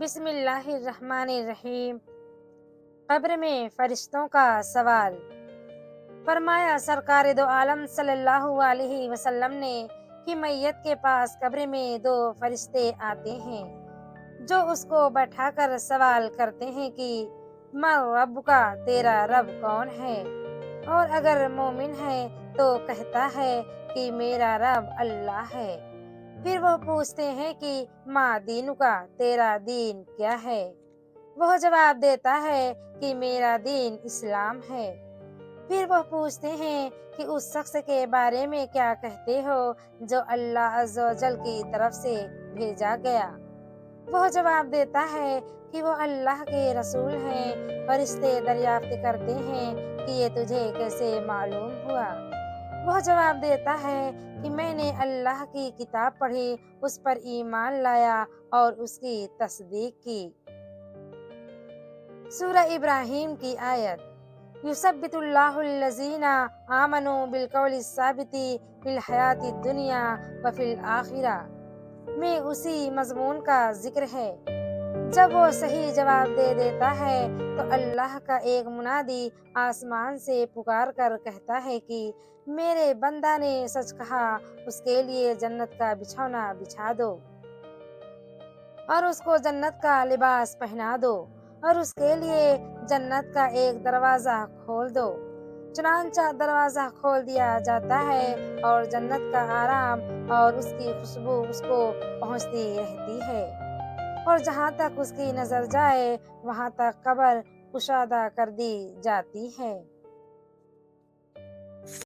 بسم اللہ الرحمن الرحیم۔ قبر میں فرشتوں کا سوال۔ فرمایا سرکار دو عالم صلی اللہ علیہ وسلم نے کہ میت کے پاس قبر میں دو فرشتے آتے ہیں جو اس کو بیٹھا کر سوال کرتے ہیں کہ من رب کا، تیرا رب کون ہے؟ اور اگر مومن ہے تو کہتا ہے کہ میرا رب اللہ ہے۔ پھر وہ پوچھتے ہیں کہ ما دینو کا، تیرا دین کیا ہے؟ وہ جواب دیتا ہے کہ میرا دین اسلام ہے۔ پھر وہ پوچھتے ہیں کہ اس شخص کے بارے میں کیا کہتے ہو جو اللہ عز و جل کی طرف سے بھیجا گیا؟ وہ جواب دیتا ہے کہ وہ اللہ کے رسول ہیں۔ فرشتے دریافت کرتے ہیں کہ یہ تجھے کیسے معلوم ہوا؟ وہ جواب دیتا ہے کہ میں نے اللہ کی کتاب پڑھی، اس پر ایمان لایا اور اس کی تصدیق کی۔ سورہ ابراہیم کی آیت۔ یثبت اللہ الذین آمنوا بالقول الثابت فی الحیاۃ الدنیا وفی الآخرہ میں اسی مضمون کا ذکر ہے۔ جب وہ صحیح جواب دے دیتا ہے تو اللہ کا ایک منادی آسمان سے پکار کر کہتا ہے کہ میرے بندہ نے سچ کہا، اس کے لیے جنت کا بچھونا بچھا دو اور اس کو جنت کا لباس پہنا دو اور اس کے لیے جنت کا ایک دروازہ کھول دو۔ چنانچہ دروازہ کھول دیا جاتا ہے اور جنت کا آرام اور اس کی خوشبو اس کو پہنچتی رہتی ہے، اور جہاں تک اس کی نظر جائے وہاں تک قبر کشادہ کر دی جاتی ہے۔